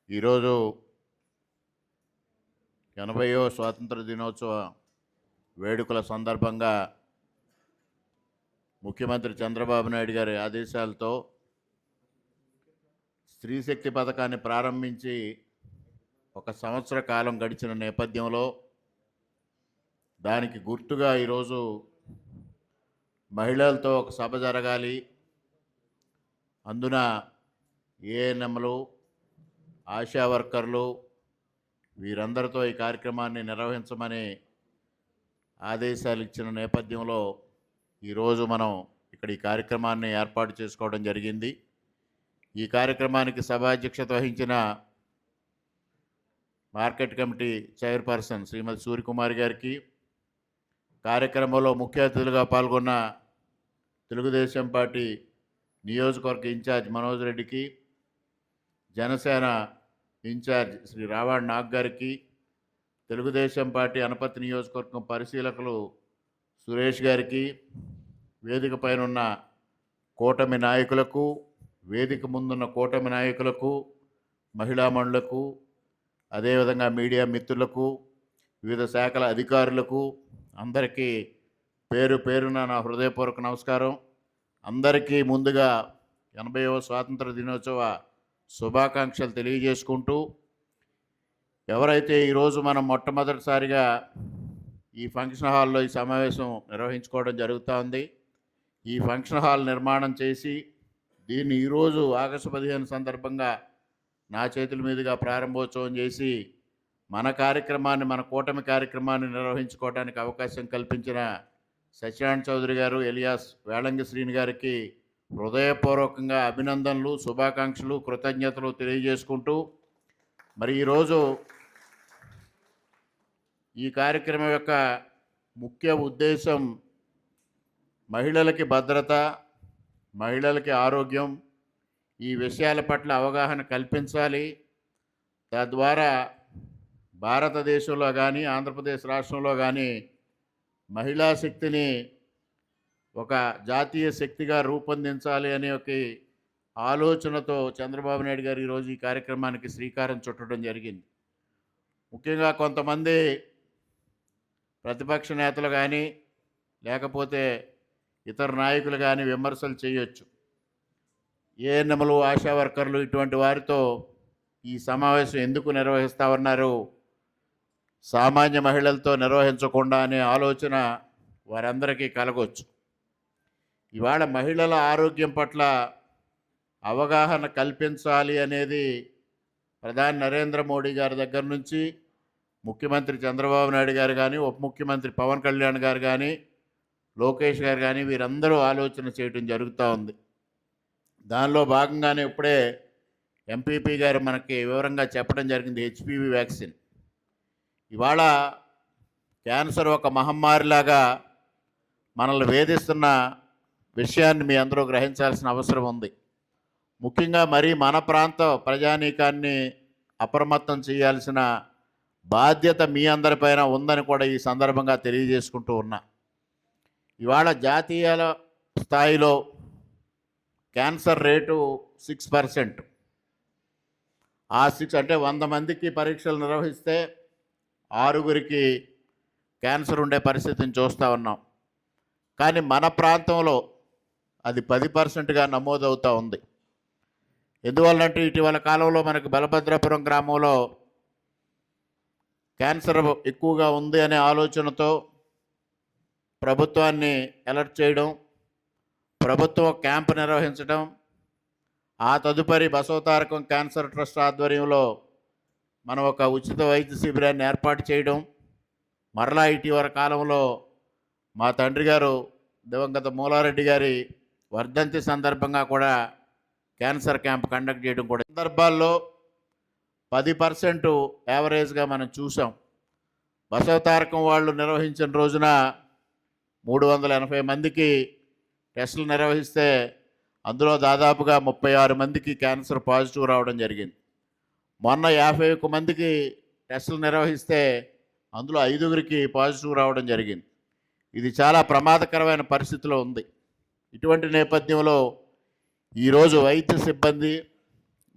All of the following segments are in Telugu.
ఈరోజు 80వ స్వాతంత్ర దినోత్సవ వేడుకల సందర్భంగా ముఖ్యమంత్రి చంద్రబాబు నాయుడు గారి ఆదేశాలతో స్త్రీ శక్తి పథకాన్ని ప్రారంభించి ఒక సంవత్సర కాలం గడిచిన నేపథ్యంలో దానికి గుర్తుగా ఈరోజు మహిళలతో ఒక సభ జరగాలి. అందున ఏఎన్ఎంలు, ఆశా వర్కర్లు వీరందరితో ఈ కార్యక్రమాన్ని నిర్వహించమని ఆదేశాలు ఇచ్చిన నేపథ్యంలో ఈరోజు మనం ఇక్కడ ఈ కార్యక్రమాన్ని ఏర్పాటు చేసుకోవడం జరిగింది. ఈ కార్యక్రమానికి సభాధ్యక్షత వహించిన మార్కెట్ కమిటీ చైర్పర్సన్ శ్రీమతి సూర్యకుమారి గారికి, కార్యక్రమంలో ముఖ్య అతిథులుగా పాల్గొన్న తెలుగుదేశం పార్టీ నియోజకవర్గ ఇన్ఛార్జ్ మనోజ్ రెడ్డికి, జనసేన ఇన్ఛార్జ్ శ్రీ రావాడ్ నాగ్ గారికి, తెలుగుదేశం పార్టీ అనపర్తి నియోజకవర్గం పరిశీలకులు సురేష్ గారికి, వేదిక పైన ఉన్న కూటమి నాయకులకు, వేదిక ముందున్న కూటమి నాయకులకు, మహిళా మండళ్లకు, అదేవిధంగా మీడియా మిత్రులకు, వివిధ శాఖల అధికారులకు అందరికీ పేరు పేరున నా హృదయపూర్వక నమస్కారం. అందరికీ ముందుగా 80వ స్వాతంత్ర దినోత్సవ శుభాకాంక్షలు తెలియజేసుకుంటూ, ఎవరైతే ఈరోజు మనం మొట్టమొదటిసారిగా ఈ ఫంక్షన్ హాల్లో ఈ సమావేశం నిర్వహించుకోవడం జరుగుతూ ఉంది. ఈ ఫంక్షన్ హాల్ నిర్మాణం చేసి దీన్ని ఈరోజు ఆగస్టు 15 సందర్భంగా నా చేతుల మీదుగా ప్రారంభోత్సవం చేసి మన కార్యక్రమాన్ని, మన కూటమి కార్యక్రమాన్ని నిర్వహించుకోవడానికి అవకాశం కల్పించిన సత్యనారాయణ చౌదరి గారు ఎలియాస్ వేళంగి శ్రీని గారికి హృదయపూర్వకంగా అభినందనలు, శుభాకాంక్షలు, కృతజ్ఞతలు తెలియజేసుకుంటూ, మరి ఈరోజు ఈ కార్యక్రమం యొక్క ముఖ్య ఉద్దేశం మహిళలకి భద్రత, మహిళలకి ఆరోగ్యం, ఈ విషయాల పట్ల అవగాహన కల్పించాలి. తద్వారా భారతదేశంలో కానీ ఆంధ్రప్రదేశ్ రాష్ట్రంలో కానీ మహిళా శక్తిని ఒక జాతీయ శక్తిగా రూపొందించాలి అనే ఒక ఆలోచనతో చంద్రబాబు నాయుడు గారు ఈరోజు ఈ కార్యక్రమానికి శ్రీకారం చుట్టడం జరిగింది. ముఖ్యంగా కొంతమంది ప్రతిపక్ష నేతలు కానీ లేకపోతే ఇతర నాయకులు కానీ విమర్శలు చేయొచ్చు. ఏఎన్ఎంలు, ఆశా వర్కర్లు ఇటువంటి వారితో ఈ సమావేశం ఎందుకు నిర్వహిస్తూ ఉన్నారు, సామాన్య మహిళలతో నిర్వహించకుండా అనే ఆలోచన వారందరికీ కలగవచ్చు. ఇవాళ మహిళల ఆరోగ్యం పట్ల అవగాహన కల్పించాలి అనేది ప్రధాని నరేంద్ర మోడీ గారి దగ్గర నుంచి ముఖ్యమంత్రి చంద్రబాబు నాయుడు గారు కానీ, ఉప ముఖ్యమంత్రి పవన్ కళ్యాణ్ గారు కానీ, లోకేష్ గారు కానీ వీరందరూ ఆలోచన చేయడం జరుగుతూ ఉంది. దానిలో భాగంగానే ఇప్పుడే ఎంపీపీ గారు మనకి వివరంగా చెప్పడం జరిగింది. హెచ్పివి వ్యాక్సిన్ ఇవాళ క్యాన్సర్ ఒక మహమ్మారిలాగా మనల్ని వేధిస్తున్న విషయాన్ని మీ అందరూ గ్రహించాల్సిన అవసరం ఉంది. ముఖ్యంగా మరి మన ప్రాంత ప్రజానీకాన్ని అప్రమత్తం చేయాల్సిన బాధ్యత మీ అందరిపైన ఉందని కూడా ఈ సందర్భంగా తెలియజేసుకుంటూ ఉన్నా. ఇవాళ జాతీయ స్థాయిలో క్యాన్సర్ రేటు 6%. ఆ 6 అంటే 100 మందికి పరీక్షలు నిర్వహిస్తే 6గురికి క్యాన్సర్ ఉండే పరిస్థితిని చూస్తూ ఉన్నాం. కానీ మన ప్రాంతంలో అది 10%గా నమోదవుతూ ఉంది. ఎందువల్లంటే ఇటీవల కాలంలో మనకు బలభద్రాపురం గ్రామంలో క్యాన్సర్ ఎక్కువగా ఉంది అనే ఆలోచనతో ప్రభుత్వాన్ని అలర్ట్ చేయడం, ప్రభుత్వం క్యాంప్ నిర్వహించడం, ఆ తదుపరి బసవతారకం క్యాన్సర్ ట్రస్ట్ ఆధ్వర్యంలో మనం ఒక ఉచిత వైద్య శిబిరాన్ని ఏర్పాటు చేయడం, మరలా ఇటీవల కాలంలో మా తండ్రి గారు దివంగత మూలారెడ్డి గారి వర్ధంతి సందర్భంగా కూడా క్యాన్సర్ క్యాంప్ కండక్ట్ చేయడం కూడా సందర్భాల్లో 10% యావరేజ్గా మనం చూసాం. బసవతారకం వాళ్ళు నిర్వహించిన రోజున 380 మందికి టెస్టులు నిర్వహిస్తే అందులో దాదాపుగా 36 మందికి క్యాన్సర్ పాజిటివ్ రావడం జరిగింది. మొన్న 51 మందికి టెస్టులు నిర్వహిస్తే అందులో 5గురికి పాజిటివ్ రావడం జరిగింది. ఇది చాలా ప్రమాదకరమైన పరిస్థితిలో ఉంది. ఇటువంటి నేపథ్యంలో ఈరోజు వైద్య సిబ్బంది,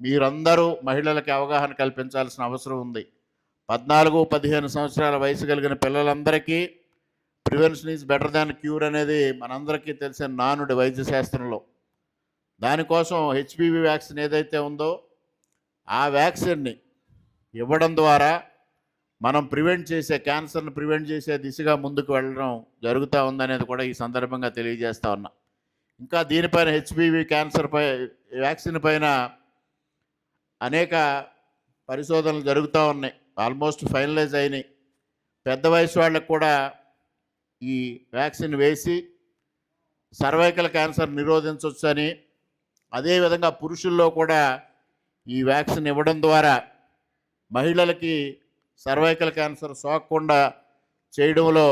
మీరందరూ మహిళలకి అవగాహన కల్పించాల్సిన అవసరం ఉంది. 14-15 సంవత్సరాల వయసు కలిగిన పిల్లలందరికీ prevention is better than cure అనేది మనందరికీ తెలిసిన నానుడి వైద్య శాస్త్రంలో. దానికోసం హెచ్పివి వ్యాక్సిన్ ఏదైతే ఉందో ఆ వ్యాక్సిన్ని ఇవ్వడం ద్వారా మనం క్యాన్సర్ని ప్రివెంట్ చేసే దిశగా ముందుకు వెళ్ళడం జరుగుతూ ఉందనేది కూడా ఈ సందర్భంగా తెలియజేస్తూ ఉన్నా. ఇంకా దీనిపైన హెచ్పివి వ్యాక్సిన్ పైన అనేక పరిశోధనలు జరుగుతూ ఉన్నాయి, ఆల్మోస్ట్ ఫైనలైజ్ అయినాయి. పెద్ద వయసు వాళ్ళకు కూడా ఈ వ్యాక్సిన్ వేసి సర్వైకల్ క్యాన్సర్ నిరోధించవచ్చని, అదేవిధంగా పురుషుల్లో కూడా ఈ వ్యాక్సిన్ ఇవ్వడం ద్వారా మహిళలకి సర్వైకల్ క్యాన్సర్ సోకకుండా చేయడంలో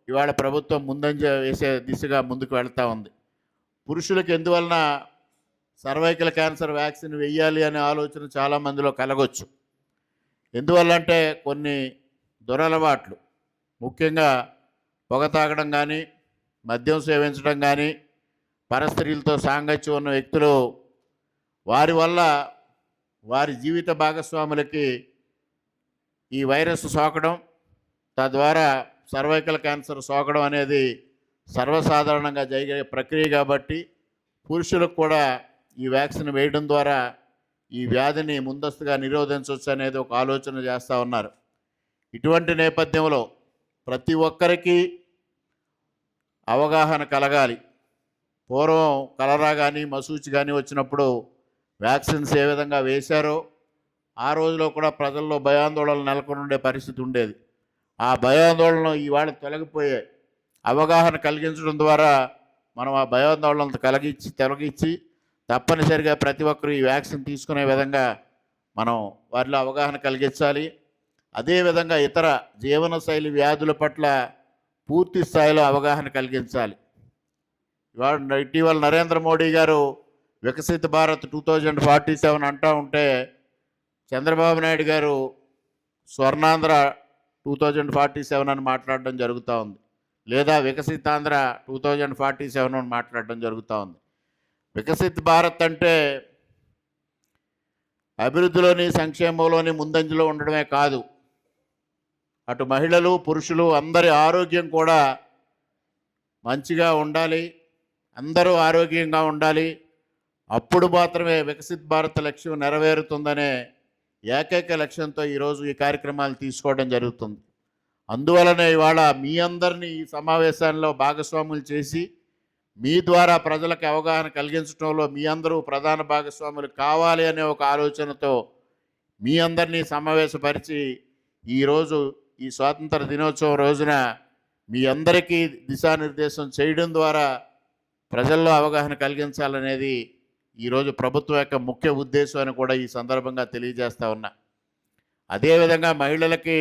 ఇవాళ ప్రభుత్వం ముందంజ వేసే దిశగా ముందుకు వెళ్తూ ఉంది. పురుషులకు ఎందువలన సర్వైకల్ క్యాన్సర్ వ్యాక్సిన్ వెయ్యాలి అనే ఆలోచన చాలామందిలో కలగొచ్చు. ఎందువల్లంటే కొన్ని దురలవాట్లు, ముఖ్యంగా పొగ తాగడం కానీ, మద్యం సేవించడం కానీ, పరస్త్రీలతో సాంగత్యం ఉన్న వ్యక్తులు, వారి వల్ల వారి జీవిత భాగస్వాములకి ఈ వైరస్ సోకడం, తద్వారా సర్వైకల్ క్యాన్సర్ సోకడం అనేది సర్వసాధారణంగా జరిగే ప్రక్రియ కాబట్టి పురుషులకు కూడా ఈ వ్యాక్సిన్ వేయడం ద్వారా ఈ వ్యాధిని ముందస్తుగా నిరోధించవచ్చు అనేది ఒక ఆలోచన చేస్తూ ఉన్నారు. ఇటువంటి నేపథ్యంలో ప్రతి ఒక్కరికి అవగాహన కలగాలి. పూర్వం కలరా కానీ మసూచి కానీ వచ్చినప్పుడు వ్యాక్సిన్స్ ఏ విధంగా వేశారో ఆ రోజులో కూడా ప్రజల్లో భయాందోళనలు నెలకొని ఉండే పరిస్థితి ఉండేది. ఆ భయాందోళనలు ఇవాళ తొలగిపోయాయి. అవగాహన కలిగించడం ద్వారా మనం ఆ భయాందోళనలు తొలగించి తప్పనిసరిగా ప్రతి ఒక్కరు ఈ వ్యాక్సిన్ తీసుకునే విధంగా మనం వారిలో అవగాహన కలిగించాలి. అదేవిధంగా ఇతర జీవనశైలి వ్యాధుల పట్ల పూర్తి స్థాయిలో అవగాహన కలిగించాలి. ఇటీవల నరేంద్ర మోడీ గారు వికసిత భారత్ 2047 అంటూ ఉంటే చంద్రబాబు నాయుడు గారు స్వర్ణాంధ్ర 2047 అని మాట్లాడడం జరుగుతూ ఉంది, లేదా వికసితాంధ్ర 2047 అని మాట్లాడడం జరుగుతూ ఉంది. వికసిత్ భారత్ అంటే అభివృద్ధిలోని సంక్షేమంలోని ముందంజలో ఉండడమే కాదు, అటు మహిళలు పురుషులు అందరి ఆరోగ్యం కూడా మంచిగా ఉండాలి, అందరూ ఆరోగ్యంగా ఉండాలి. అప్పుడు మాత్రమే వికసిత్ భారత్ లక్ష్యం నెరవేరుతుందనే ఏకైక లక్ష్యంతో ఈరోజు ఈ కార్యక్రమాలు తీసుకోవడం జరుగుతుంది. అందువలనే ఇవాళ మీ అందరినీ ఈ సమావేశాల్లో భాగస్వాములు చేసి మీ ద్వారా ప్రజలకు అవగాహన కలిగించడంలో మీ అందరూ ప్రధాన భాగస్వాములు కావాలి అనే ఒక ఆలోచనతో మీ అందరినీ సమావేశపరిచి ఈరోజు ఈ స్వాతంత్ర దినోత్సవం రోజున మీ అందరికీ దిశానిర్దేశం చేయడం ద్వారా ప్రజల్లో అవగాహన కలిగించాలనేది ఈరోజు ప్రభుత్వం యొక్క ముఖ్య ఉద్దేశం అని కూడా ఈ సందర్భంగా తెలియజేస్తూ ఉన్నా. అదేవిధంగా మహిళలకి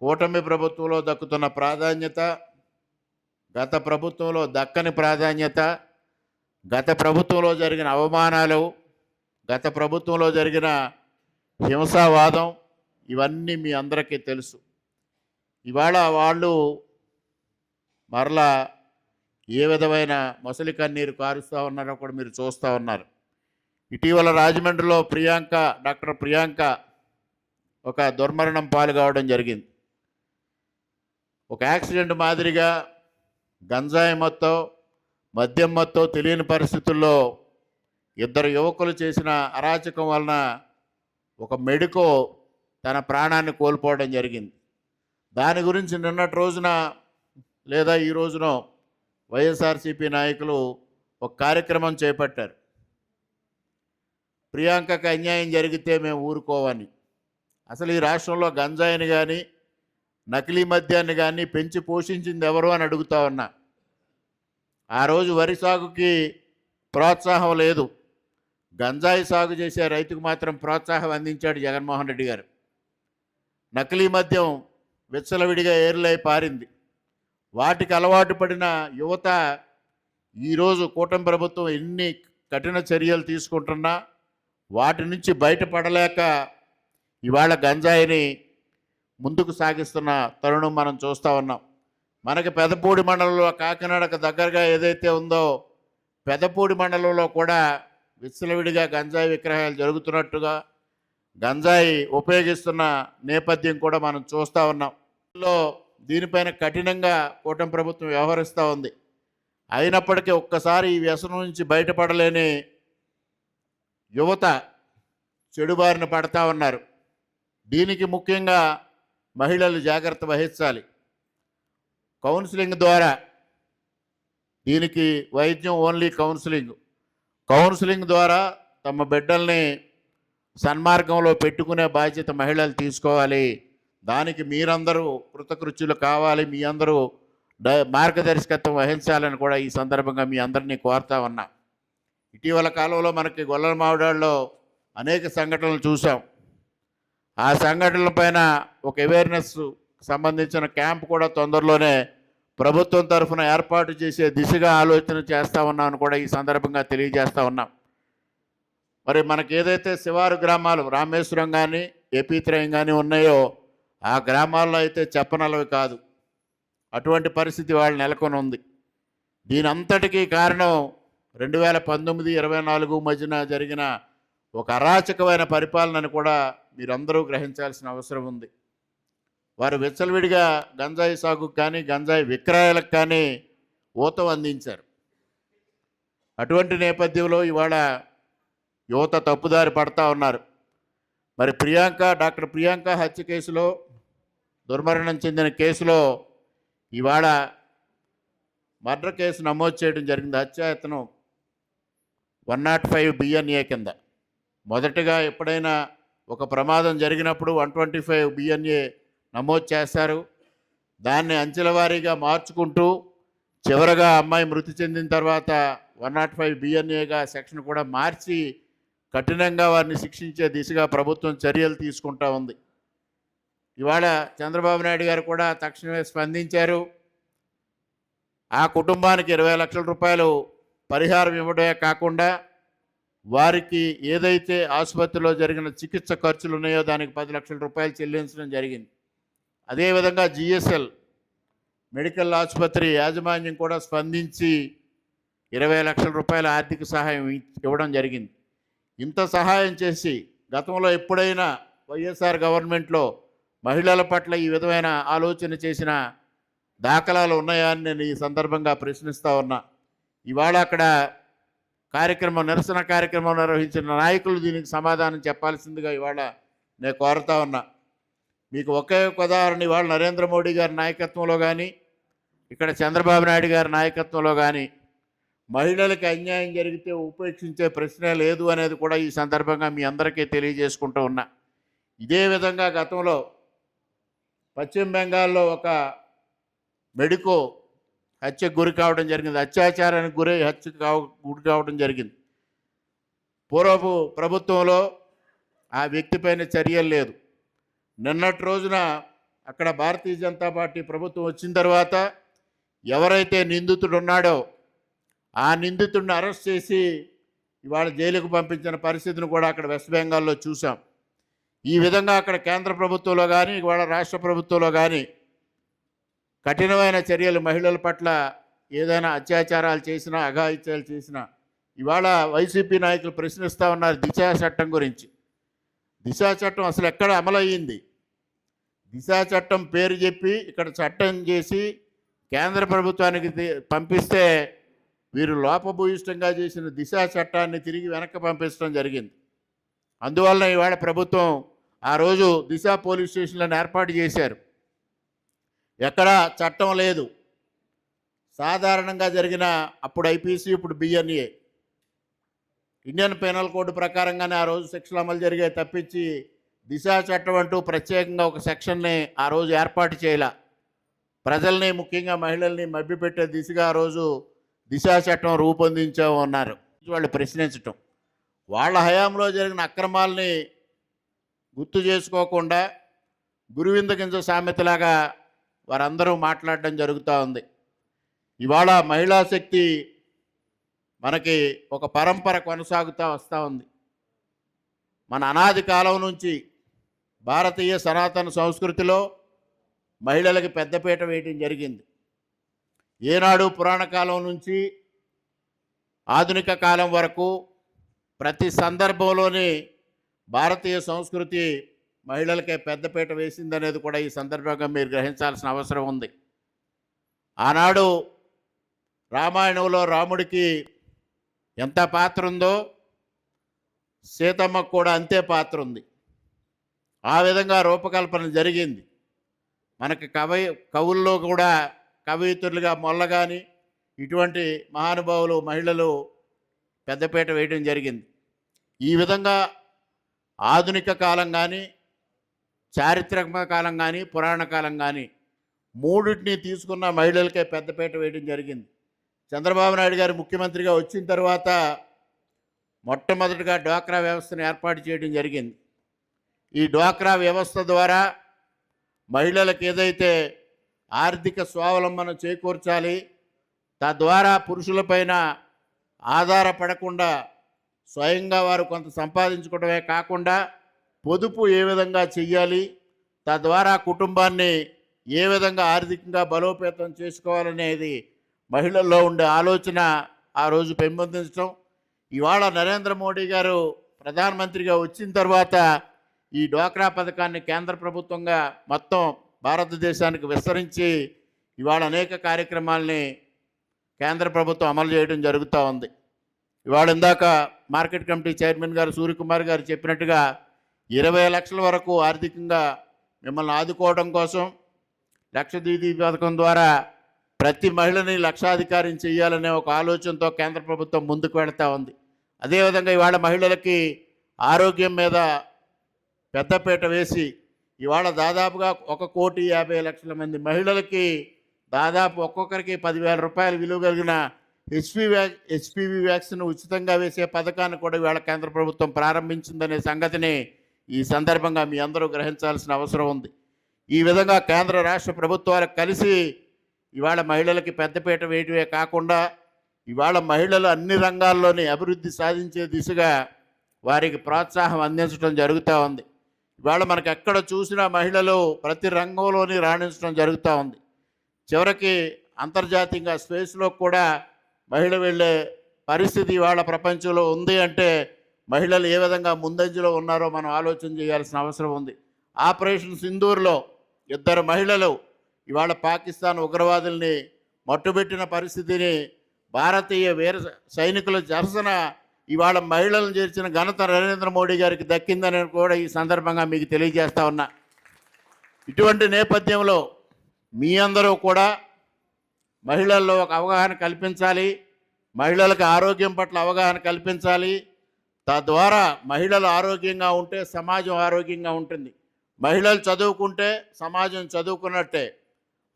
కూటమి ప్రభుత్వంలో దక్కుతున్న ప్రాధాన్యత, గత ప్రభుత్వంలో దక్కని ప్రాధాన్యత, గత ప్రభుత్వంలో జరిగిన అవమానాలు, గత ప్రభుత్వంలో జరిగిన హింసావాదం, ఇవన్నీ మీ అందరికీ తెలుసు. ఇవాళ వాళ్ళు మరలా ఏ విధమైన మొసలి కన్నీరు కారుస్తూ ఉన్నారో కూడా మీరు చూస్తూ ఉన్నారు. ఇటీవల రాజమండ్రిలో డాక్టర్ ప్రియాంక ఒక దుర్మరణం పాలు కావడం జరిగింది. ఒక యాక్సిడెంట్ మాదిరిగా గంజాయి మత్తో మద్యం మత్తో తెలియని పరిస్థితుల్లో ఇద్దరు యువకులు చేసిన అరాచకం వలన ఒక మెడికో తన ప్రాణాన్ని కోల్పోవడం జరిగింది. దాని గురించి నిన్నటి రోజున లేదా ఈ రోజునో వైఎస్ఆర్సీపీ నాయకులు ఒక కార్యక్రమం చేపట్టారు. ప్రియాంకకు అన్యాయం జరిగితే మేము ఊరుకోవని. అసలు ఈ రాష్ట్రంలో గంజాయిని కానీ నకిలీ మద్యాన్ని కానీ పెంచి పోషించింది ఎవరు అని అడుగుతా ఉన్నా. ఆ రోజు వరి సాగుకి ప్రోత్సాహం లేదు, గంజాయి సాగు చేసే రైతుకు మాత్రం ప్రోత్సాహం అందించాడు జగన్మోహన్ రెడ్డి గారు. నకిలీ మద్యం విచ్చలవిడిగా ఏర్లై పారింది. వాటికి అలవాటు పడిన యువత ఈరోజు కూటమి ప్రభుత్వం ఎన్ని కఠిన చర్యలు తీసుకుంటున్నా వాటి నుంచి బయటపడలేక ఇవాళ గంజాయిని ముందుకు సాగిస్తున్న తరుణం మనం చూస్తూ ఉన్నాం. మనకి పెదపూడి మండలంలో కాకినాడకు దగ్గరగా ఏదైతే ఉందో పెదపూడి మండలంలో కూడా విచ్చలవిడిగా గంజాయి విక్రయాలు జరుగుతున్నట్టుగా గంజాయి ఉపయోగిస్తున్న నేపథ్యం కూడా మనం చూస్తూ ఉన్నాం. దీనిపైన కఠినంగా కూటమి ప్రభుత్వం వ్యవహరిస్తూ ఉంది. అయినప్పటికీ ఒక్కసారి ఈ వ్యసనం నుంచి బయటపడలేని యువత చెడుబారిన పడతా ఉన్నారు. దీనికి ముఖ్యంగా మహిళలు జాగ్రత్త వహించాలి. కౌన్సిలింగ్ ద్వారా దీనికి వైద్యం ఓన్లీ కౌన్సిలింగ్ ద్వారా తమ బిడ్డల్ని సన్మార్గంలో పెట్టుకునే బాధ్యత మహిళలు తీసుకోవాలి. దానికి మీరందరూ కృతకృత్యులు కావాలి, మీ అందరూ మార్గదర్శకత్వం వహించాలని కూడా ఈ సందర్భంగా మీ అందరినీ కోరుతా ఉన్నా. ఇటీవల కాలంలో మనకి గొల్లల మామిడాళ్ళలో అనేక సంఘటనలు చూసాం. ఆ సంఘటనలపైన ఒక అవేర్నెస్ సంబంధించిన క్యాంప్ కూడా తొందరలోనే ప్రభుత్వం తరఫున ఏర్పాటు చేసే దిశగా ఆలోచన చేస్తూ ఉన్నామని కూడా ఈ సందర్భంగా తెలియజేస్తూ ఉన్నాం. మరి మనకి ఏదైతే శివారు గ్రామాలు రామేశ్వరం కానీ ఏపీత్రయం కానీ ఉన్నాయో ఆ గ్రామాల్లో అయితే చెప్పనలవి కాదు, అటువంటి పరిస్థితి వాళ్ళు నెలకొని ఉంది. దీని అంతటికీ కారణం 2019-24 మధ్యన జరిగిన ఒక అరాచకమైన పరిపాలనను కూడా మీరందరూ గ్రహించాల్సిన అవసరం ఉంది. వారు విచ్చలవిడిగా గంజాయి సాగుకు కానీ గంజాయి విక్రయాలకు కానీ ఊతం అందించారు. అటువంటి నేపథ్యంలో ఇవాళ యువత తప్పుదారి పడతా ఉన్నారు. మరి డాక్టర్ ప్రియాంక హత్య కేసులో, దుర్మరణం చెందిన కేసులో ఇవాళ మర్డర్ కేసు నమోదు చేయడం జరిగింది. హత్యాయత్నం 105 BNA కింద. మొదటగా ఎప్పుడైనా ఒక ప్రమాదం జరిగినప్పుడు 125 BNA నమోదు చేస్తారు. దాన్ని అంచెల వారీగా మార్చుకుంటూ చివరగా అమ్మాయి మృతి చెందిన తర్వాత 105 BNAగా సెక్షన్ కూడా మార్చి కఠినంగా వారిని శిక్షించే దిశగా ప్రభుత్వం చర్యలు తీసుకుంటా ఉంది. ఇవాళ చంద్రబాబు నాయుడు గారు కూడా తక్షణమే స్పందించారు. ఆ కుటుంబానికి 20 లక్షల రూపాయలు పరిహారం ఇవ్వడమే కాకుండా వారికి ఏదైతే ఆసుపత్రిలో జరిగిన చికిత్స ఖర్చులు ఉన్నాయో దానికి 10 లక్షల రూపాయలు చెల్లించడం జరిగింది. అదేవిధంగా GSL మెడికల్ ఆసుపత్రి యాజమాన్యం కూడా స్పందించి 20 లక్షల రూపాయల ఆర్థిక సహాయం ఇవ్వడం జరిగింది. ఇంత సహాయం చేసి గతంలో ఎప్పుడైనా వైఎస్ఆర్ గవర్నమెంట్లో మహిళల పట్ల ఈ విధమైన ఆలోచన చేసిన దాఖలాలు ఉన్నాయా అని నేను ఈ సందర్భంగా ప్రశ్నిస్తూ ఉన్నా. ఇవాళ అక్కడ నిరసన కార్యక్రమం నిర్వహించిన నాయకులు దీనికి సమాధానం చెప్పాల్సిందిగా ఇవాళ నేను కోరుతా ఉన్నా. మీకు ఒకే ఉదాహరణ, ఇవాళ నరేంద్ర మోడీ గారి నాయకత్వంలో కానీ ఇక్కడ చంద్రబాబు నాయుడు గారి నాయకత్వంలో కానీ మహిళలకు అన్యాయం జరిగితే ఉపేక్షించే ప్రశ్నే లేదు అనేది కూడా ఈ సందర్భంగా మీ అందరికీ తెలియజేసుకుంటూ ఉన్నా. ఇదే విధంగా గతంలో పశ్చిమ బెంగాల్లో ఒక మెడికో హత్యకు గురి కావడం జరిగింది. అత్యాచారానికి గురి కావడం జరిగింది. పూర్వపు ప్రభుత్వంలో ఆ వ్యక్తిపైన చర్యలు లేదు. నిన్నటి రోజున అక్కడ భారతీయ జనతా పార్టీ ప్రభుత్వం వచ్చిన తర్వాత ఎవరైతే నిందితుడు ఉన్నాడో ఆ నిందితుడిని అరెస్ట్ చేసి ఇవాళ జైలుకు పంపించిన పరిస్థితిని కూడా అక్కడ వెస్ట్ బెంగాల్లో చూసాం. ఈ విధంగా అక్కడ కేంద్ర ప్రభుత్వంలో కానీ ఇవాళ రాష్ట్ర ప్రభుత్వంలో కానీ కఠినమైన చర్యలు మహిళల పట్ల ఏదైనా అత్యాచారాలు చేసినా అఘాయిత్యాలు చేసినా ఇవాళ వైసీపీ నాయకులు ప్రశ్నిస్తూ ఉన్నారు దిశా చట్టం గురించి. దిశా చట్టం అసలు ఎక్కడ అమలయ్యింది? దిశా చట్టం పేరు చెప్పి ఇక్కడ చట్టం చేసి కేంద్ర ప్రభుత్వానికి పంపిస్తే వీరు లోపభూయిష్టంగా చేసిన దిశా చట్టాన్ని తిరిగి వెనక్కి పంపించడం జరిగింది. అందువలన ఇవాళ ప్రభుత్వం ఆ రోజు దిశ పోలీస్ స్టేషన్లను ఏర్పాటు చేశారు. ఎక్కడా చట్టం లేదు. సాధారణంగా జరిగిన అప్పుడు IPC ఇప్పుడు BNA ఇండియన్ పెనల్ కోడ్ ప్రకారంగానే ఆ రోజు శిక్షలు అమలు జరిగాయి తప్పించి దిశా చట్టం అంటూ ప్రత్యేకంగా ఒక సెక్షన్ని ఆ రోజు ఏర్పాటు చేయాల. ప్రజల్ని ముఖ్యంగా మహిళల్ని మభ్యపెట్టే దిశగా ఆ రోజు దిశా చట్టం రూపొందించాము అన్నారు. వాళ్ళు ప్రశ్నించటం, వాళ్ళ హయాంలో జరిగిన అక్రమాలని గుర్తు చేసుకోకుండా గురువింద గింజ సామెతలాగా వారందరూ మాట్లాడడం జరుగుతూ ఉంది. ఇవాళ మహిళా శక్తి మనకి ఒక పరంపర కొనసాగుతూ వస్తూ ఉంది. మన అనాది కాలం నుంచి భారతీయ సనాతన సంస్కృతిలో మహిళలకి పెద్దపీట వేయటం జరిగింది. ఏనాడు పురాణ కాలం నుంచి ఆధునిక కాలం వరకు ప్రతి సందర్భంలోని భారతీయ సంస్కృతి మహిళలకే పెద్దపీట వేసిందనేది కూడా ఈ సందర్భంగా మీరు గ్రహించాల్సిన అవసరం ఉంది. ఆనాడు రామాయణంలో రాముడికి ఎంత పాత్ర ఉందో సీతమ్మకు కూడా అంతే పాత్ర ఉంది. ఆ విధంగా రూపకల్పన జరిగింది. మనకి కవుల్లో కూడా కవయిత్రులుగా మొల్ల కానీ ఇటువంటి మహానుభావులు మహిళలు పెద్దపీట వేయడం జరిగింది. ఈ విధంగా ఆధునిక కాలం కానీ చారిత్రక కాలం కానీ పురాణ కాలం కానీ మూడింటిని తీసుకున్న మహిళలకే పెద్దపీట వేయడం జరిగింది. చంద్రబాబు నాయుడు గారు ముఖ్యమంత్రిగా వచ్చిన తర్వాత మొట్టమొదటిగా డ్వాక్రా వ్యవస్థను ఏర్పాటు చేయడం జరిగింది. ఈ డ్వాక్రా వ్యవస్థ ద్వారా మహిళలకు ఏదైతే ఆర్థిక స్వావలంబన చేకూర్చాలి, తద్వారా పురుషులపైన ఆధారపడకుండా స్వయంగా వారు కొంత సంపాదించుకోవడమే కాకుండా పొదుపు ఏ విధంగా చెయ్యాలి, తద్వారా కుటుంబాన్ని ఏ విధంగా ఆర్థికంగా బలోపేతం చేసుకోవాలనేది మహిళల్లో ఉండే ఆలోచన ఆ రోజు పెంపొందించడం. ఇవాళ నరేంద్ర మోడీ గారు ప్రధానమంత్రిగా వచ్చిన తర్వాత ఈ డ్వాక్రా పథకాన్ని కేంద్ర ప్రభుత్వంగా మొత్తం భారతదేశానికి విస్తరించి ఇవాళ అనేక కార్యక్రమాల్ని కేంద్ర ప్రభుత్వం అమలు చేయడం జరుగుతూ ఉంది. ఇవాళ ఇందాక మార్కెట్ కమిటీ చైర్మన్ గారు సూర్యకుమార్ గారు చెప్పినట్టుగా 20 లక్షల వరకు ఆర్థికంగా మిమ్మల్ని ఆదుకోవడం కోసం లక్ష దీదీ పథకం ద్వారా ప్రతి మహిళని లక్షాధికారిని చేయాలనే ఒక ఆలోచనతో కేంద్ర ప్రభుత్వం ముందుకు వెళుతూ ఉంది. అదేవిధంగా ఇవాళ మహిళలకి ఆరోగ్యం మీద పెద్దపీట వేసి ఇవాళ దాదాపుగా 1,50,00,000 మంది మహిళలకి దాదాపు ఒక్కొక్కరికి 10,000 రూపాయలు విలువ కలిగిన హెచ్పివి వ్యాక్సిన్ ఉచితంగా వేసే పథకాన్ని కూడా ఇవాళ కేంద్ర ప్రభుత్వం ప్రారంభించిందనే సంగతిని ఈ సందర్భంగా మీ అందరూ గ్రహించాల్సిన అవసరం ఉంది. ఈ విధంగా కేంద్ర రాష్ట్ర ప్రభుత్వాలు కలిసి ఇవాళ మహిళలకి పెద్దపీట వేయటమే కాకుండా ఇవాళ మహిళలు అన్ని రంగాల్లోని అభివృద్ధి సాధించే దిశగా వారికి ప్రోత్సాహం అందించడం జరుగుతూ ఉంది. ఇవాళ మనకు ఎక్కడ చూసినా మహిళలు ప్రతి రంగంలోని రాణించడం జరుగుతూ ఉంది. చివరికి అంతర్జాతీయంగా స్పేస్లో కూడా మహిళ వెళ్ళే పరిస్థితి ఇవాళ ప్రపంచంలో ఉంది అంటే మహిళలు ఏ విధంగా ముందంజలో ఉన్నారో మనం ఆలోచన చేయాల్సిన అవసరం ఉంది. ఆపరేషన్ సింధూర్లో 2 మహిళలు ఇవాళ పాకిస్తాన్ ఉగ్రవాదుల్ని మట్టుబెట్టిన పరిస్థితిని భారతీయ వీర సైనికుల జరసన ఇవాళ మహిళలను చేర్చిన ఘనత నరేంద్ర మోడీ గారికి దక్కిందని కూడా ఈ సందర్భంగా మీకు తెలియజేస్తా ఉన్నా. ఇటువంటి నేపథ్యంలో మీ అందరూ కూడా మహిళల్లో ఒక అవగాహన కల్పించాలి, మహిళలకు ఆరోగ్యం పట్ల అవగాహన కల్పించాలి. తద్వారా మహిళలు ఆరోగ్యంగా ఉంటే సమాజం ఆరోగ్యంగా ఉంటుంది. మహిళలు చదువుకుంటే సమాజం చదువుకున్నట్టే.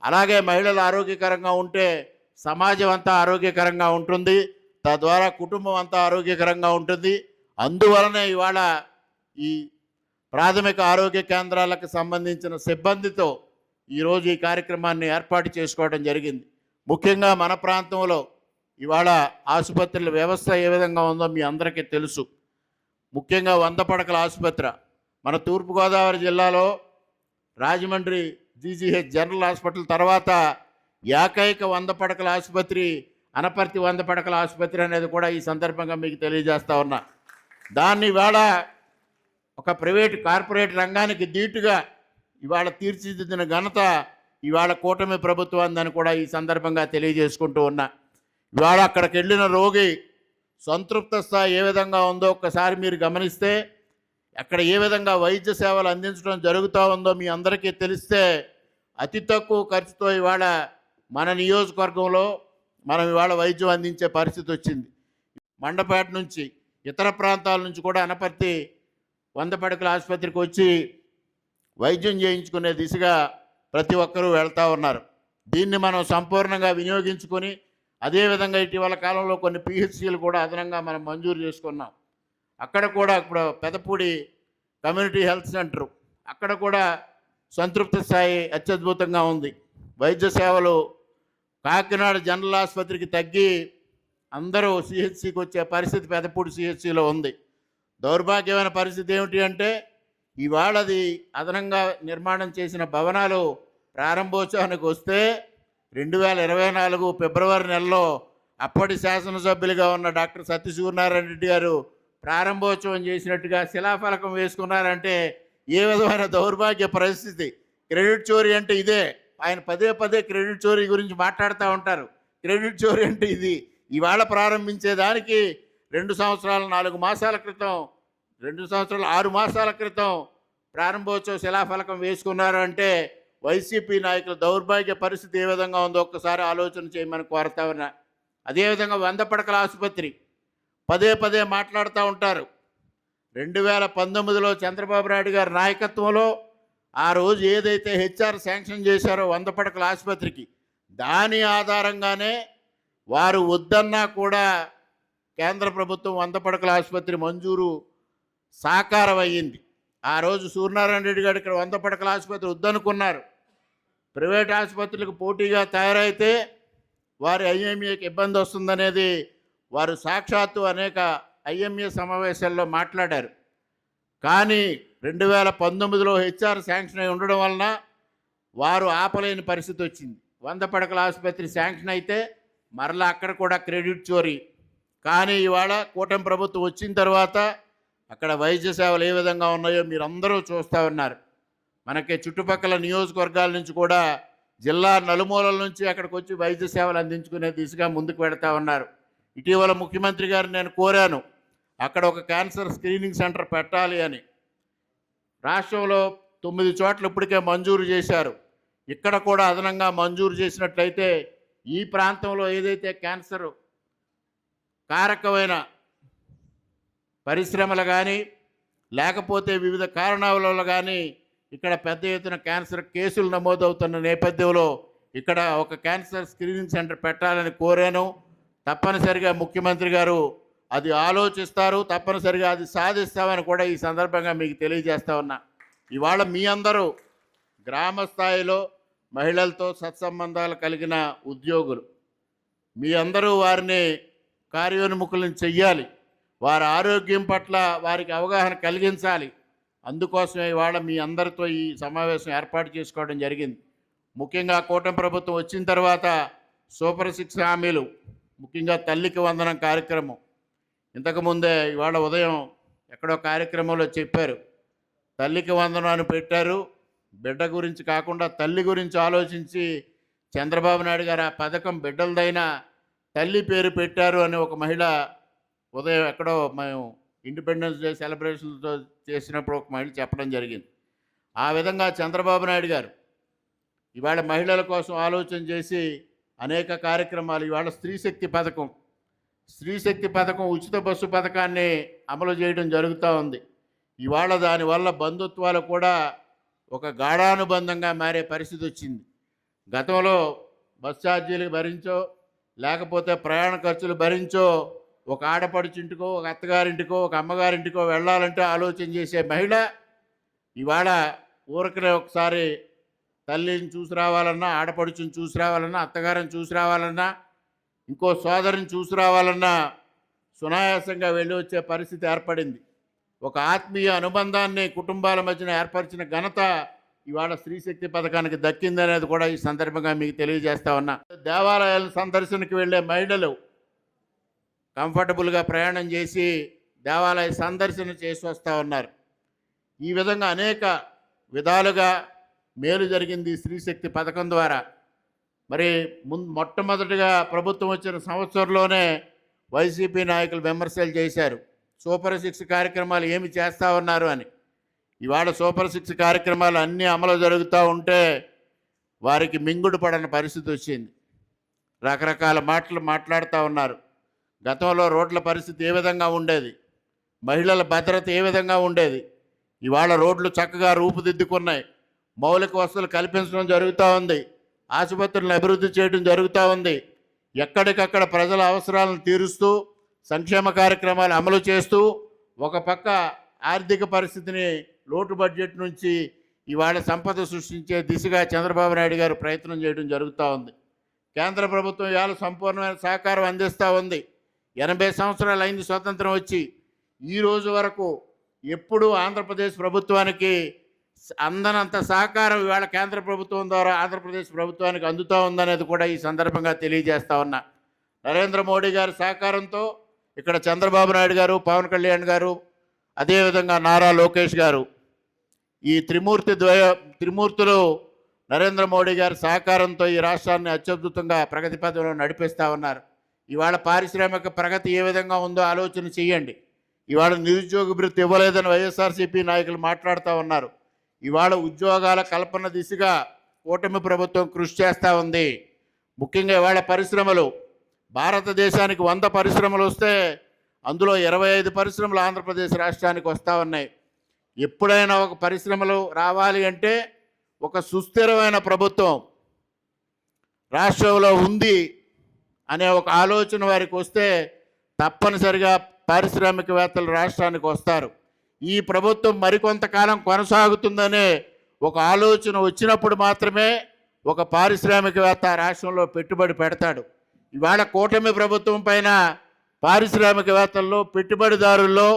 అలాగే మహిళలు ఆరోగ్యకరంగా ఉంటే సమాజం అంతా ఆరోగ్యకరంగా ఉంటుంది. తద్వారా కుటుంబం అంతా ఆరోగ్యకరంగా ఉంటుంది. అందువలనే ఇవాళ ఈ ప్రాథమిక ఆరోగ్య కేంద్రాలకు సంబంధించిన సిబ్బందితో ఈరోజు ఈ కార్యక్రమాన్ని ఏర్పాటు చేసుకోవడం జరిగింది. ముఖ్యంగా మన ప్రాంతంలో ఇవాళ ఆసుపత్రుల వ్యవస్థ ఏ విధంగా ఉందో మీ అందరికీ తెలుసు. ముఖ్యంగా 100 పడకల ఆసుపత్రి మన తూర్పుగోదావరి జిల్లాలో రాజమండ్రి జీజీహెచ్ జనరల్ హాస్పిటల్ తర్వాత ఏకైక 100 పడకల ఆసుపత్రి అనపర్తి 100 పడకల ఆసుపత్రి అనేది కూడా ఈ సందర్భంగా మీకు తెలియజేస్తా ఉన్నా. దాన్ని ఇవాళ ఒక కార్పొరేట్ రంగానికి ధీటుగా ఇవాళ తీర్చిదిద్దిన ఘనత ఇవాళ కూటమి ప్రభుత్వాన్ని కూడా ఈ సందర్భంగా తెలియజేసుకుంటూ ఉన్నా. ఇవాళ అక్కడికి వెళ్ళిన రోగి సంతృప్త స్థాయి ఏ విధంగా ఉందో ఒక్కసారి మీరు గమనిస్తే, అక్కడ ఏ విధంగా వైద్య సేవలు అందించడం జరుగుతూ ఉందో మీ అందరికీ తెలిస్తే అతి తక్కువ ఖర్చుతో ఇవాళ మన నియోజకవర్గంలో మనం ఇవాళ వైద్యం అందించే పరిస్థితి వచ్చింది. మండపేట నుంచి ఇతర ప్రాంతాల నుంచి కూడా అనపర్తి 100 పడకల ఆసుపత్రికి వచ్చి వైద్యం చేయించుకునే దిశగా ప్రతి ఒక్కరూ వెళ్తూ ఉన్నారు. దీన్ని మనం సంపూర్ణంగా వినియోగించుకొని అదేవిధంగా ఇటీవల కాలంలో కొన్ని పిహెచ్సిలు కూడా అదనంగా మనం మంజూరు చేసుకున్నాం. అక్కడ కూడా ఇప్పుడు పెదపూడి కమ్యూనిటీ హెల్త్ సెంటర్ అక్కడ కూడా సంతృప్తి స్థాయి అత్యద్భుతంగా ఉంది. వైద్య సేవలు కాకినాడ జనరల్ ఆసుపత్రికి తగ్గి అందరూ సిహెచ్సికి వచ్చే పరిస్థితి పెదపూడి సిహెచ్సిలో ఉంది. దౌర్భాగ్యమైన పరిస్థితి ఏమిటి అంటే ఇవాళది అదనంగా నిర్మాణం చేసిన భవనాలు ప్రారంభోత్సవానికి వస్తే 2024 ఫిబ్రవరి నెలలో అప్పటి శాసనసభ్యులుగా ఉన్న డాక్టర్ సత్యసూర్యనారాయణ రెడ్డి గారు ప్రారంభోత్సవం చేసినట్టుగా శిలాఫలకం వేసుకున్నారంటే ఏ విధమైన దౌర్భాగ్య పరిస్థితి. క్రెడిట్ చోరీ అంటే ఇదే. ఆయన పదే పదే క్రెడిట్ చోరీ గురించి మాట్లాడుతూ ఉంటారు. క్రెడిట్ చోరీ అంటే ఇది. ఇవాళ ప్రారంభించేదానికి 2 సంవత్సరాల 4 మాసాల క్రితం, 2 సంవత్సరాల 6 మాసాల క్రితం ప్రారంభోత్సవ శిలాఫలకం వేసుకున్నారు అంటే వైసీపీ నాయకుల దౌర్భాగ్య పరిస్థితి ఏ విధంగా ఉందో ఒక్కసారి ఆలోచన చేయమని కోరుతా ఉన్నా. అదేవిధంగా 100 పడకల ఆసుపత్రి పదే పదే మాట్లాడుతూ ఉంటారు. 2019లో చంద్రబాబు నాయుడు గారి నాయకత్వంలో ఆ రోజు ఏదైతే హెచ్ఆర్ శాంక్షన్ చేశారో 100 పడకల ఆసుపత్రికి, దాని ఆధారంగానే వారు వద్దన్నా కూడా కేంద్ర ప్రభుత్వం 100 పడకల ఆసుపత్రి మంజూరు సాకారం అయ్యింది. ఆ రోజు సూర్యనారాయణ రెడ్డి గారు ఇక్కడ 100 పడకల ఆసుపత్రి వద్దనుకున్నారు. ప్రైవేట్ ఆసుపత్రులకు పోటీగా తయారైతే వారి ఐఎంఏకి ఇబ్బంది వస్తుందనేది వారు సాక్షాత్తు అనేక ఐఎంఏ సమావేశాల్లో మాట్లాడారు. కానీ 2019లో హెచ్ఆర్ శాంక్షన్ అయి ఉండడం వలన వారు ఆపలేని పరిస్థితి వచ్చింది. 100 పడకల ఆసుపత్రి శాంక్షన్ అయితే మరలా అక్కడ కూడా క్రెడిట్ చోరీ. కానీ ఇవాళ కూటమి ప్రభుత్వం వచ్చిన తర్వాత అక్కడ వైద్య సేవలు ఏ విధంగా ఉన్నాయో మీరందరూ చూస్తూ ఉన్నారు. మనకి చుట్టుపక్కల నియోజకవర్గాల నుంచి కూడా జిల్లా నలుమూలల నుంచి అక్కడికి వచ్చి వైద్య సేవలు అందించుకునే దిశగా ముందుకు పెడతా ఉన్నారు. ఇటీవల ముఖ్యమంత్రి గారు నేను కోరాను, అక్కడ ఒక క్యాన్సర్ స్క్రీనింగ్ సెంటర్ పెట్టాలి అని. రాష్ట్రంలో 9 చోట్ల ఇప్పటికే మంజూరు చేశారు. ఇక్కడ కూడా అదనంగా మంజూరు చేసినట్లయితే ఈ ప్రాంతంలో ఏదైతే క్యాన్సర్ కారకమైన పరిశ్రమలు కానీ లేకపోతే వివిధ కారణాల వల్ల కానీ ఇక్కడ పెద్ద ఎత్తున క్యాన్సర్ కేసులు నమోదవుతున్న నేపథ్యంలో ఇక్కడ ఒక క్యాన్సర్ స్క్రీనింగ్ సెంటర్ పెట్టాలని కోరాను. తప్పనిసరిగా ముఖ్యమంత్రి గారు అది ఆలోచిస్తారు, తప్పనిసరిగా అది సాధిస్తామని కూడా ఈ సందర్భంగా మీకు తెలియజేస్తా ఉన్నా. ఇవాళ మీ అందరూ గ్రామ స్థాయిలో మహిళలతో సత్సంబంధాలు కలిగిన ఉద్యోగులు, మీ అందరూ వారిని కార్యోన్ముఖులను చెయ్యాలి. వారి ఆరోగ్యం పట్ల వారికి అవగాహన కలిగించాలి. అందుకోసమే ఇవాళ మీ అందరితో ఈ సమావేశం ఏర్పాటు చేసుకోవడం జరిగింది. ముఖ్యంగా కూటమి ప్రభుత్వం వచ్చిన తర్వాత సూపర్ 6 హామీలు, ముఖ్యంగా తల్లికి వందనం కార్యక్రమం. ఇంతకుముందే ఇవాళ ఉదయం ఎక్కడో కార్యక్రమంలో చెప్పారు, తల్లికి వందనం అని పెట్టారు. బిడ్డ గురించి కాకుండా తల్లి గురించి ఆలోచించి చంద్రబాబు నాయుడు గారు ఆ పథకం బిడ్డలదైనా తల్లి పేరు పెట్టారు అని ఒక మహిళ ఉదయం ఎక్కడో మేము ఇండిపెండెన్స్ డే సెలబ్రేషన్తో చేసినప్పుడు ఒక మహిళ చెప్పడం జరిగింది. ఆ విధంగా చంద్రబాబు నాయుడు గారు ఇవాళ మహిళల కోసం ఆలోచన చేసి అనేక కార్యక్రమాలు, ఇవాళ స్త్రీశక్తి పథకం ఉచిత బస్సు పథకాన్ని అమలు చేయడం జరుగుతూ ఉంది. ఇవాళ దానివల్ల బంధుత్వాలు కూడా ఒక గాఢానుబంధంగా మారే పరిస్థితి వచ్చింది. గతంలో బస్ ఛార్జీలు భరించో లేకపోతే ప్రయాణ ఖర్చులు భరించో ఒక ఆడపడుచింటికో ఒక అత్తగారింటికో ఒక అమ్మగారింటికో వెళ్ళాలంటే ఆలోచన చేసే మహిళ ఇవాళ ఊరికనే ఒకసారి తల్లిని చూసి రావాలన్నా, ఆడపడుచుని చూసి రావాలన్నా, అత్తగారిని చూసి రావాలన్నా, ఇంకో సోదరిని చూసి రావాలన్నా సునాయాసంగా వెళ్ళి వచ్చే పరిస్థితి ఏర్పడింది. ఒక ఆత్మీయ అనుబంధాన్ని కుటుంబాల మధ్యన ఏర్పరిచిన ఘనత ఇవాళ స్త్రీశక్తి పథకానికి దక్కిందనేది కూడా ఈ సందర్భంగా మీకు తెలియజేస్తా ఉన్నా. దేవాలయాల సందర్శనకు వెళ్ళే మహిళలు కంఫర్టబుల్గా ప్రయాణం చేసి దేవాలయ సందర్శన చేసి వస్తూ ఉన్నారు. ఈ విధంగా అనేక విధాలుగా మేలు జరిగింది ఈ స్త్రీశక్తి పథకం ద్వారా. మరి మొట్టమొదటిగా ప్రభుత్వం వచ్చిన సంవత్సరంలోనే వైసీపీ నాయకులు విమర్శలు చేశారు, సూపర్ 6 కార్యక్రమాలు ఏమి చేస్తూ ఉన్నారు అని. ఇవాళ సూపర్ 6 కార్యక్రమాలు అన్నీ అమలు జరుగుతూ ఉంటే వారికి మింగుడు పడని పరిస్థితి వచ్చింది. రకరకాల మాటలు మాట్లాడుతూ ఉన్నారు. గతంలో రోడ్ల పరిస్థితి ఏ విధంగా ఉండేది, మహిళల భద్రత ఏ విధంగా ఉండేది, ఇవాళ రోడ్లు చక్కగా రూపుదిద్దుకున్నాయి. మౌలిక వసతులు కల్పించడం జరుగుతూ ఉంది. ఆసుపత్రులను అభివృద్ధి చేయడం జరుగుతూ ఉంది. ఎక్కడికక్కడ ప్రజల అవసరాలను తీరుస్తూ సంక్షేమ కార్యక్రమాలు అమలు చేస్తూ ఒక పక్క ఆర్థిక పరిస్థితిని లోటు బడ్జెట్ నుంచి ఇవాళ సంపద సృష్టించే దిశగా చంద్రబాబు నాయుడు గారు ప్రయత్నం చేయడం జరుగుతూ ఉంది. కేంద్ర ప్రభుత్వం ఇవాళ సంపూర్ణమైన సహకారం అందిస్తూ ఉంది. 80 సంవత్సరాలు అయింది స్వతంత్రం వచ్చి. ఈ రోజు వరకు ఎప్పుడూ ఆంధ్రప్రదేశ్ ప్రభుత్వానికి అందనంత సహకారం ఇవాళ కేంద్ర ప్రభుత్వం ద్వారా ఆంధ్రప్రదేశ్ ప్రభుత్వానికి అందుతూ ఉందనేది కూడా ఈ సందర్భంగా తెలియజేస్తా ఉన్నా. నరేంద్ర మోడీ గారి సహకారంతో ఇక్కడ చంద్రబాబు నాయుడు గారు, పవన్ కళ్యాణ్ గారు, అదేవిధంగా నారా లోకేష్ గారు, ఈ త్రిమూర్తులు నరేంద్ర మోడీ గారి సహకారంతో ఈ రాష్ట్రాన్ని అత్యద్భుతంగా ప్రగతి పథంలో నడిపిస్తూ ఉన్నారు. ఇవాళ పారిశ్రామిక ప్రగతి ఏ విధంగా ఉందో ఆలోచన చేయండి. ఇవాళ నిరుద్యోగ భృతి ఇవ్వలేదని వైఎస్ఆర్సీపీ నాయకులు మాట్లాడుతూ ఉన్నారు. ఇవాళ ఉద్యోగాల కల్పన దిశగా కూటమి ప్రభుత్వం కృషి చేస్తూ ఉంది. ముఖ్యంగా ఇవాళ పరిశ్రమలు, భారతదేశానికి 100 పరిశ్రమలు వస్తే అందులో 25 పరిశ్రమలు ఆంధ్రప్రదేశ్ రాష్ట్రానికి వస్తూ ఉన్నాయి. ఎప్పుడైనా ఒక పరిశ్రమలు రావాలి అంటే ఒక సుస్థిరమైన ప్రభుత్వం రాష్ట్రంలో ఉంది అనే ఒక ఆలోచన వారికి వస్తే తప్పనిసరిగా పారిశ్రామికవేత్తలు రాష్ట్రానికి వస్తారు. ఈ ప్రభుత్వం మరికొంతకాలం కొనసాగుతుందనే ఒక ఆలోచన వచ్చినప్పుడు మాత్రమే ఒక పారిశ్రామికవేత్త రాష్ట్రంలో పెట్టుబడి పెడతాడు. ఇవాళ కూటమి ప్రభుత్వం పైన పారిశ్రామికవేత్తల్లో, పెట్టుబడిదారుల్లో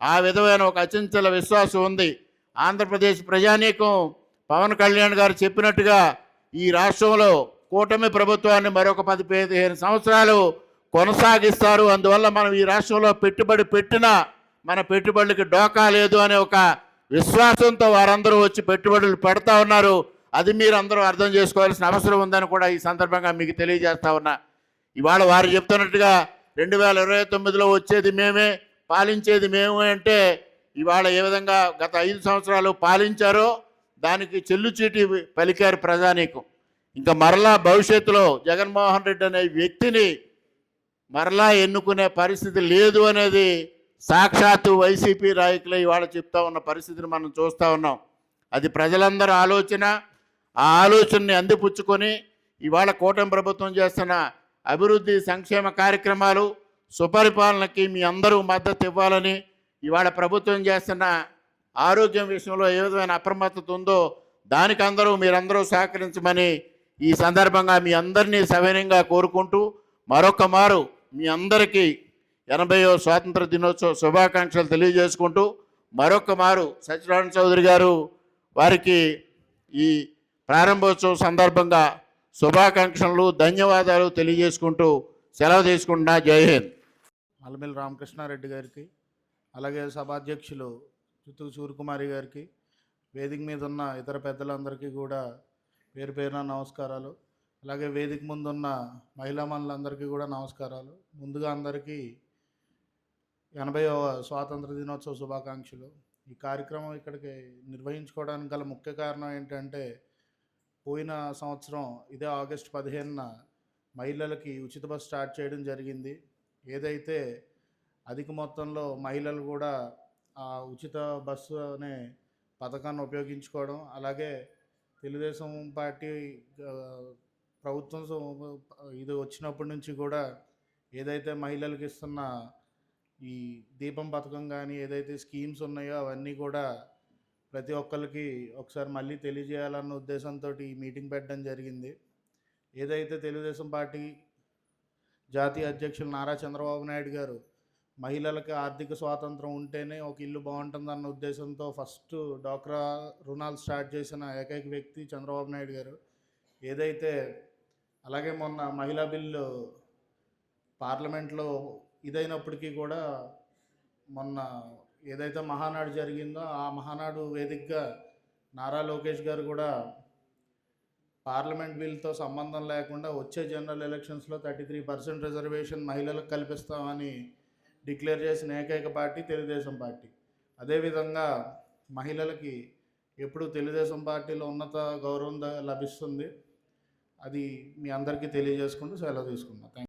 ఆ విధమైన ఒక అచంచల విశ్వాసం ఉంది. ఆంధ్రప్రదేశ్ ప్రజానీకం పవన్ కళ్యాణ్ గారు చెప్పినట్టుగా ఈ రాష్ట్రంలో కూటమి ప్రభుత్వాన్ని మరొక 10-15 సంవత్సరాలు కొనసాగిస్తారు. అందువల్ల మనం ఈ రాష్ట్రంలో పెట్టుబడి పెట్టినా మన పెట్టుబడులకి డోకా లేదు అనే ఒక విశ్వాసంతో వారందరూ వచ్చి పెట్టుబడులు పెడతా ఉన్నారు. అది మీరు అందరూ అర్థం చేసుకోవాల్సిన అవసరం ఉందని కూడా ఈ సందర్భంగా మీకు తెలియజేస్తా ఉన్నా. ఇవాళ వారు చెప్తున్నట్టుగా 2029లో వచ్చేది మేమే, పాలించేది మేమే అంటే ఇవాళ ఏ విధంగా గత 5 సంవత్సరాలు పాలించారో దానికి చెల్లుచీటి పలికారు ప్రజానీకం. ఇంకా మరలా భవిష్యత్తులో జగన్మోహన్ రెడ్డి అనే వ్యక్తిని మరలా ఎన్నుకునే పరిస్థితి లేదు అనేది సాక్షాత్తు వైసీపీ నాయకులే ఇవాళ చెప్తా ఉన్న పరిస్థితిని మనం చూస్తూ ఉన్నాం. అది ప్రజలందరూ ఆలోచన. ఆ ఆలోచనని అందిపుచ్చుకొని ఇవాళ కూటమి ప్రభుత్వం చేస్తున్న అభివృద్ధి సంక్షేమ కార్యక్రమాలు, సుపరిపాలనకి మీ అందరూ మద్దతు ఇవ్వాలని, ఇవాళ ప్రభుత్వం చేస్తున్న ఆరోగ్యం విషయంలో ఏ విధమైన అప్రమత్తత ఉందో దానికి మీరందరూ సహకరించమని ఈ సందర్భంగా మీ అందరినీ సవినయంగా కోరుకుంటూ మరొక మారు మీ అందరికీ 80వ స్వాతంత్ర దినోత్సవ శుభాకాంక్షలు తెలియజేసుకుంటూ మరొక మారు సత్యనారాయణ చౌదరి గారు వారికి ఈ ప్రారంభోత్సవం సందర్భంగా శుభాకాంక్షలు, ధన్యవాదాలు తెలియజేసుకుంటూ సెలవు తీసుకుంటున్నా. జై హింద్. మల్లమిల్లి రామకృష్ణారెడ్డి గారికి, అలాగే సభాధ్యక్షులు చిత్తూరు సూర్యకుమారి గారికి, వేదిక మీద ఉన్న ఇతర పెద్దలందరికీ కూడా పేరు పేరున నమస్కారాలు. అలాగే వేదిక ముందున్న మహిళా మనులందరికీ కూడా నమస్కారాలు. ముందుగా అందరికీ 80వ స్వాతంత్ర దినోత్సవ శుభాకాంక్షలు. ఈ కార్యక్రమం ఇక్కడికి నిర్వహించుకోవడానికి గల ముఖ్య కారణం ఏంటంటే, పోయిన సంవత్సరం ఇదే ఆగస్టు 15న మహిళలకి ఉచిత బస్సు స్టార్ట్ చేయడం జరిగింది. ఏదైతే అధిక మొత్తంలో మహిళలు కూడా ఆ ఉచిత బస్సు అనే పథకాన్ని ఉపయోగించుకోవడం, అలాగే తెలుగుదేశం పార్టీ ప్రభుత్వం ఇది వచ్చినప్పటి నుంచి కూడా ఏదైతే మహిళలకు ఇస్తున్న ఈ దీపం పథకం కానీ ఏదైతే స్కీమ్స్ ఉన్నాయో అవన్నీ కూడా ప్రతి ఒక్కరికి ఒకసారి మళ్ళీ తెలియజేయాలన్న ఉద్దేశంతో ఈ మీటింగ్ పెట్టడం జరిగింది. ఏదైతే తెలుగుదేశం పార్టీ జాతీయ అధ్యక్షులు నారా చంద్రబాబు నాయుడు గారు మహిళలకు ఆర్థిక స్వాతంత్రం ఉంటేనే ఒక ఇల్లు బాగుంటుందన్న ఉద్దేశంతో ఫస్ట్ డ్వాక్రా రుణాలు స్టార్ట్ చేసిన ఏకైక వ్యక్తి చంద్రబాబు నాయుడు గారు. ఏదైతే అలాగే మొన్న మహిళా బిల్లు పార్లమెంట్లో ఇదైనప్పటికీ కూడా మొన్న ఏదైతే మహానాడు జరిగిందో ఆ మహానాడు వేదికగా నారా లోకేష్ గారు కూడా పార్లమెంట్ బిల్తో సంబంధం లేకుండా వచ్చే జనరల్ ఎలక్షన్స్లో 33% రిజర్వేషన్ మహిళలకు కల్పిస్తామని డిక్లేర్ చేసిన ఏకైక పార్టీ తెలుగుదేశం పార్టీ. అదేవిధంగా మహిళలకి ఎప్పుడు తెలుగుదేశం పార్టీలో ఉన్నత గౌరవం లభిస్తుంది. అది మీ అందరికీ తెలియజేసుకుంటూ సెలవు తీసుకుందాం. Thank you.